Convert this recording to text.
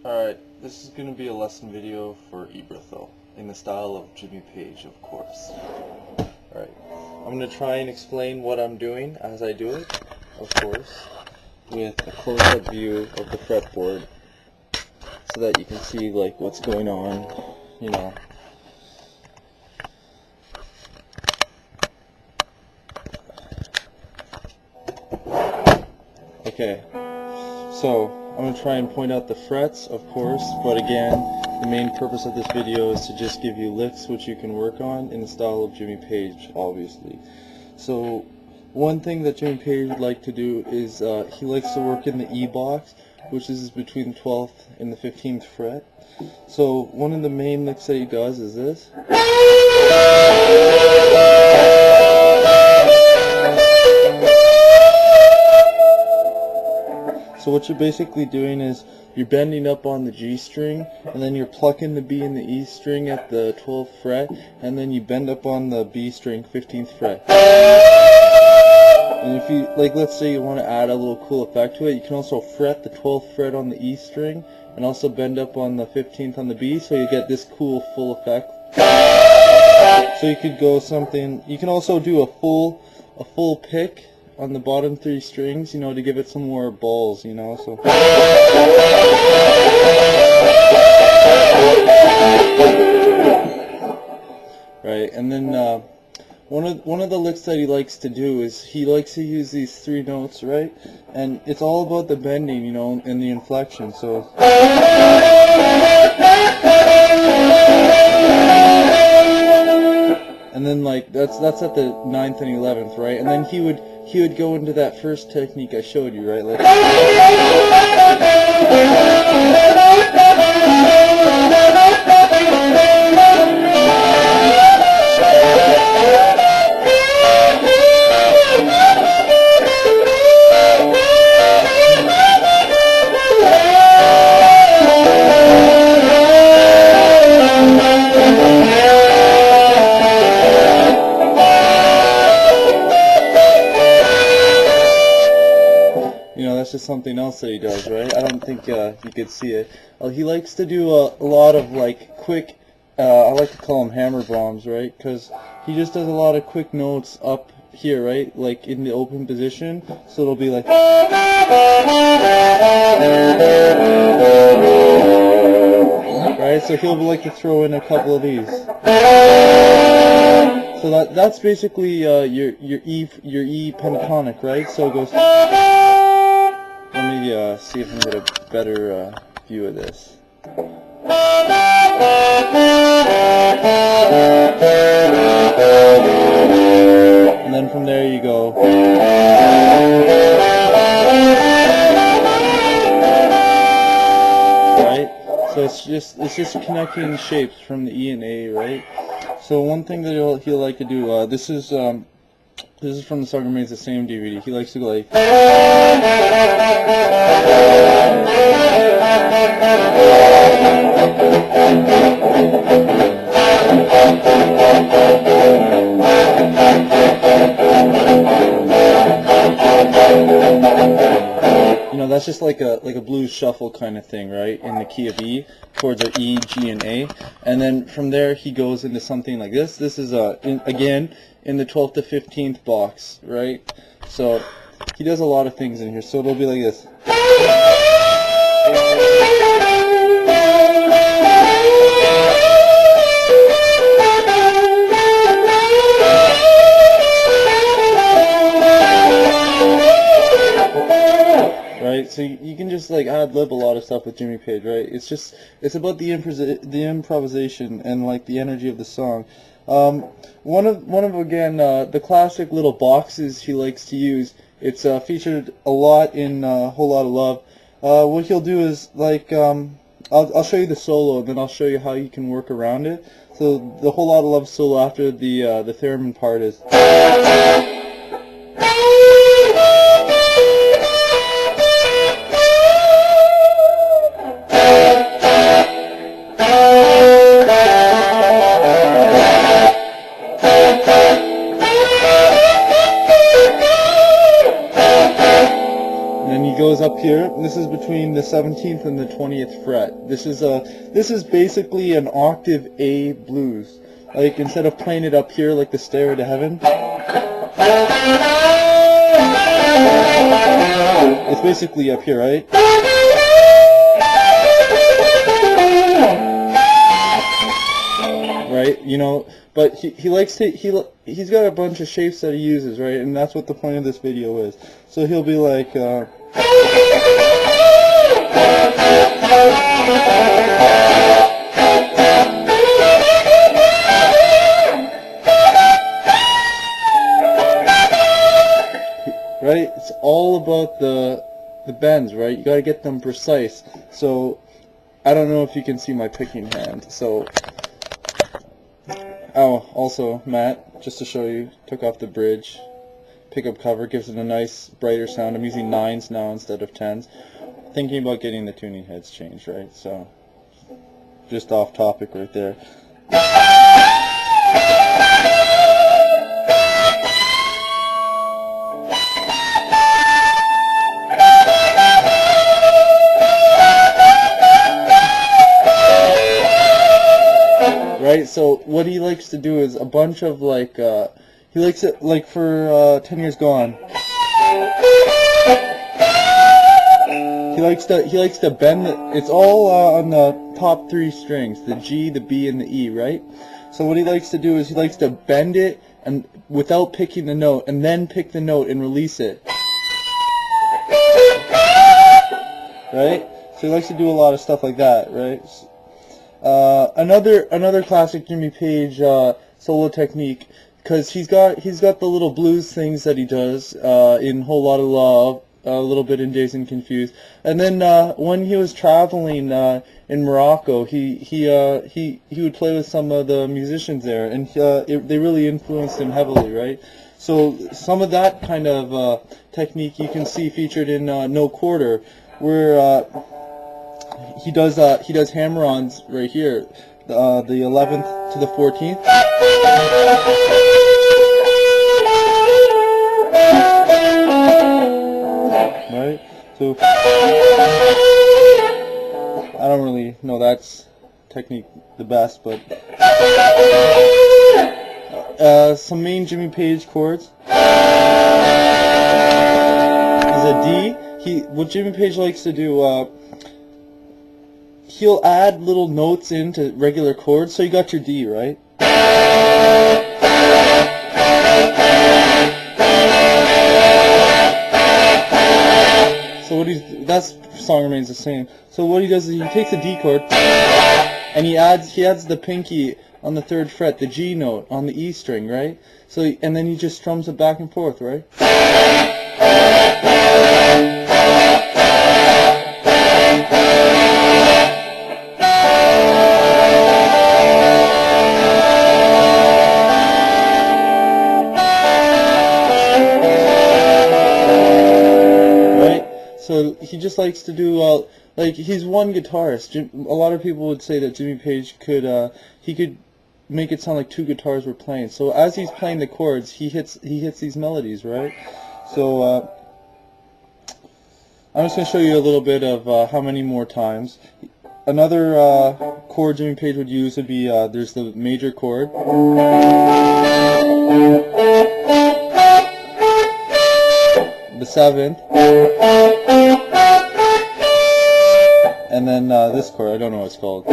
Alright, this is going to be a lesson video for Eberthal, in the style of Jimmy Page, of course. Alright, I'm going to try and explain what I'm doing as I do it, of course, with a close-up view of the fretboard, so that you can see like what's going on, you know. Okay, so I'm going to try and point out the frets, of course, but again, the main purpose of this video is to just give you licks which you can work on in the style of Jimmy Page, obviously. So, one thing that Jimmy Page would like to do is he likes to work in the E box, which is between the 12th and the 15th fret. So, one of the main licks that he does is this. So what you're basically doing is you're bending up on the G string, and then you're plucking the B and the E string at the 12th fret, and then you bend up on the B string, 15th fret. And if you, like, let's say you want to add a little cool effect to it, you can also fret the 12th fret on the E string, and also bend up on the 15th on the B, so you get this cool full effect. So you could go something, you can also do a full pick on the bottom 3 strings, you know, to give it some more balls, you know, so. Right, and then one of the licks that he likes to do is he likes to use these 3 notes, right? And it's all about the bending, you know, and the inflection, so. And then like that's at the 9th and 11th, right? And then he would go into that first technique I showed you, right? Like, that's just something else that he does, right? I don't think you could see it. He likes to do a lot of like quick, I like to call them hammer bombs, right? Because he just does a lot of quick notes up here, right? Like in the open position, so it'll be like, right? So he'll like to throw in a couple of these. So that's basically your E pentatonic, right? So it goes. Let me see if I can get a better view of this. And then from there you go. Right? So it's just connecting shapes from the E and A, right? So one thing that he'll like to do, this is from the Song Remains the Same DVD. He likes to go like, you know, that's just like a blues shuffle kind of thing, right? In the key of E towards our E, G, and A, and then from there he goes into something like this. This is again in the 12th to 15th box, right? So he does a lot of things in here. So it'll be like this. Right, so you can just like ad-lib a lot of stuff with Jimmy Page, right? It's about the improvisation and like the energy of the song. One of again the classic little boxes he likes to use. It's featured a lot in Whole Lotta Love. What he'll do is like I'll show you the solo, and then I'll show you how you can work around it. So the Whole Lotta Love solo after the theremin part is. goes up here. This is between the 17th and the 20th fret. This is basically an octave A blues. Like, instead of playing it up here like the Stairway to Heaven, it's basically up here, right? Right, you know, but he likes to, he's got a bunch of shapes that he uses, right, and that's what the point of this video is. So he'll be like, right, it's all about the bends, right, you gotta get them precise. So, I don't know if you can see my picking hand, so... Oh, also, Matt, just to show you, took off the bridge. Pickup cover gives it a nice, brighter sound. I'm using 9s now instead of 10s. Thinking about getting the tuning heads changed, right? So, just off topic right there. Right, so what he likes to do is a bunch of like, he likes it like for 10 Years Gone. He likes to bend it's all on the top 3 strings, the G, the B, and the E, right? So what he likes to do is he likes to bend it and without picking the note, and then pick the note and release it. Right? So he likes to do a lot of stuff like that, right? Another classic Jimmy Page solo technique, because he's got the little blues things that he does in Whole Lotta Love, a little bit in Dazed and Confused, and then when he was traveling in Morocco, he would play with some of the musicians there, and they really influenced him heavily, right? So some of that kind of technique you can see featured in No Quarter, where he does hammer-ons right here, the 11th to the 14th. Right? So I don't really know that's technique the best, but some main Jimmy Page chords is a D. What Jimmy Page likes to do, he'll add little notes into regular chords. So you got your D, right? So that song remains the same. So what he does is he takes a D chord and he adds the pinky on the 3rd fret, the G note on the E string, right? So and then he just strums it back and forth, right? So he just likes to do, like, he's one guitarist. A lot of people would say that Jimmy Page could make it sound like 2 guitars were playing. So as he's playing the chords, he hits these melodies, right? So I'm just going to show you a little bit of how many more times. Another chord Jimmy Page would use would be, there's the major chord. The 7th, and then this chord, I don't know what it's called.